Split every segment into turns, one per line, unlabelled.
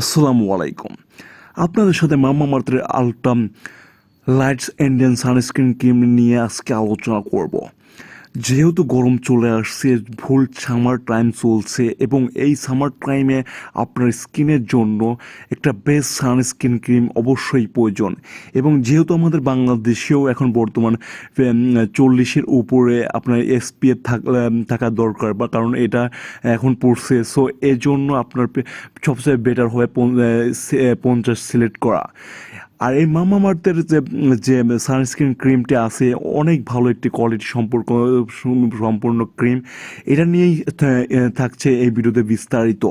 আসসালামু আলাইকুম। আপনাদের সাথে মাম্মা মার্থের ultra lights Indian sunscreen cream নিয়ে আজকে আলোচনা করব। যেহেতু গরম চলে আসছে, ফুল সামার টাইম চলছে এবং এই সামার টাইমে আপনার স্কিনের জন্য একটা বেস্ট সানস্ক্রিন ক্রিম অবশ্যই প্রয়োজন। এবং যেহেতু আমাদের বাংলাদেশেও এখন বর্তমান 40-এর উপরে আপনার এসপিএফ থাকা দরকার, বা কারণ এটা এখন পড়ছে, সো এর জন্য আপনার সবচেয়ে বেটার হয় 50 সিলেক্ট করা। আর এই মামা মার্থের যে যে সানস্ক্রিন ক্রিমটি আছে, অনেক ভালো একটি কোয়ালিটি সম্পূর্ণ ক্রিম। এটা নিয়েই থাকছে এই ভিডিওতে বিস্তারিত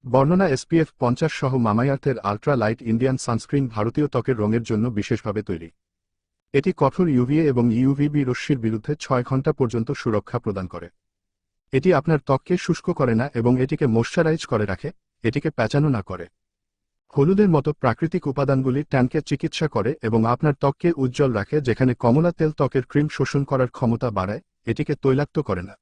বর্ণনা। SPF 50 সহ মামাআর্থের আল্ট্রা লাইট ইন্ডিয়ান সানস্ক্রিন ভারতীয় ত্বকের রঙের জন্য বিশেষভাবে তৈরি। এটি কঠোর ইউভিএ এবং ইউভিবি রশ্মির বিরুদ্ধে 6 ঘন্টা পর্যন্ত সুরক্ষা প্রদান করে। এটি আপনার ত্বককে শুষ্ক করে না এবং এটিকে ময়শ্চারাইজ করে রাখে, এটিকে প্যাঁচানো না করে। হলুদের মতো প্রাকৃতিক উপাদানগুলি ট্যানকে চিকিৎসা করে এবং আপনার ত্বককে উজ্জ্বল রাখে, যেখানে কমলা তেল ত্বকের ক্রিম শোষণ করার ক্ষমতা বাড়ায়, এটিকে তৈলাক্ত করে না।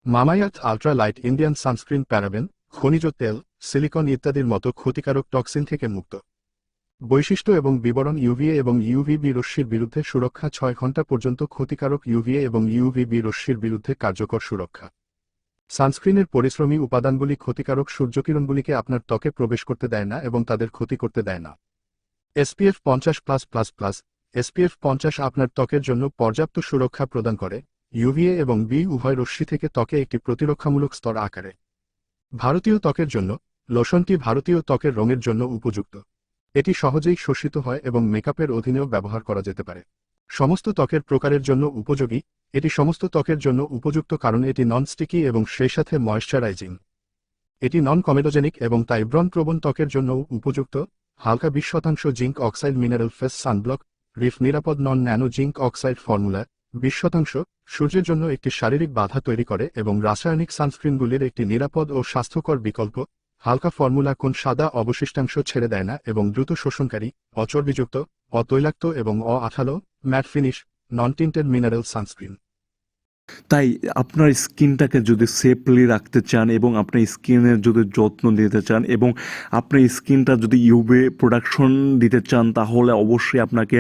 Mamaearth ultra light Indian sunscreen paraben, খনিজ তেল, সিলিকন ইত্যাদির মতো ক্ষতিকারক টক্সিন থেকে মুক্ত। বৈশিষ্ট্য এবং বিবরণ। ইউভিএ এবং ইউভিবি রশ্মির বিরুদ্ধে সুরক্ষা। 6 ঘন্টা পর্যন্ত ক্ষতিকারক ইউভিএ এবং ইউভিবি রশ্মির বিরুদ্ধে কার্যকর সুরক্ষা। সানস্ক্রিনের পরিশ্রমী উপাদানগুলি ক্ষতিকারক সূর্যকিরণগুলিকে আপনার ত্বকে প্রবেশ করতে দেয় না এবং তাদের ক্ষতি করতে দেয় না। SPF 50+++। SPF 50 আপনার ত্বকের জন্য পর্যাপ্ত সুরক্ষা প্রদান করে, ইউভিএ এবং বি উভয় রশ্মি থেকে ত্বকে একটি প্রতিরক্ষামূলক স্তর আকারে। ভারতীয় ত্বকের জন্য লোশনটি ভারতীয় ত্বকের রঙের জন্য উপযুক্ত। এটি সহজেই শোষিত হয় এবং মেকআপের অধীনেও ব্যবহার করা যেতে পারে। সমস্ত ত্বকের প্রকারের জন্য উপযোগী। এটি সমস্ত ত্বকের জন্য উপযুক্ত কারণ এটি নন স্টিকি এবং সেই সাথে ময়েশ্চারাইজিং। এটি নন কমেডোজেনিক এবং তাই ব্রণপ্রবণ ত্বকের জন্যও উপযুক্ত। হালকা 20% zinc oxide mineral face sunblock, reef নিরাপদ non nano zinc oxide formula. 20% সূর্যের জন্য একটি শারীরিক বাধা তৈরি করে এবং রাসায়নিক সানস্ক্রিনগুলির একটি নিরাপদ ও স্বাস্থ্যকর বিকল্প। হালকা ফর্মুলা কোন সাদা অবশিষ্টাংশ ছেড়ে দেয় না এবং দ্রুত শোষণকারী, অচর্বিযুক্ত, অতৈলাক্ত এবং আঠালো, ম্যাট ফিনিশ, নন টিন্টেড মিনারেল সানস্ক্রিন।
তাই আপনার স্কিনটাকে যদি সেফলি রাখতে চান এবং আপনার স্কিনের যদি যত্ন নিতে চান এবং আপনার স্কিনটা যদি ইউভি প্রোডাকশন দিতে চান, তাহলে অবশ্যই আপনাকে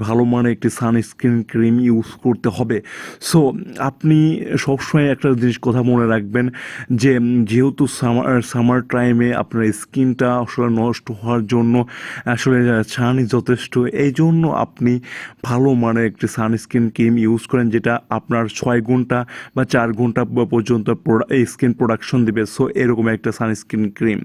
ভালো মানের একটি সানস্ক্রিন ক্রিম ইউজ করতে হবে। সো আপনি সবসময় একটা জিনিস কথা মনে রাখবেন যে যেহেতু সামার টাইমে আপনার স্কিনটা আসলে নষ্ট হওয়ার জন্য আসলে ছানি যথেষ্ট, এই জন্য আপনি ভালো মানের একটি সানস্ক্রিন ক্রিম ইউজ করেন, যেটা আপনার 6 ঘন্টা বা 4 ঘন্টা পর্যন্ত স্কিন প্রোডাকশন দিবে। সো এরকম একটা সানস্ক্রিন ক্রিম।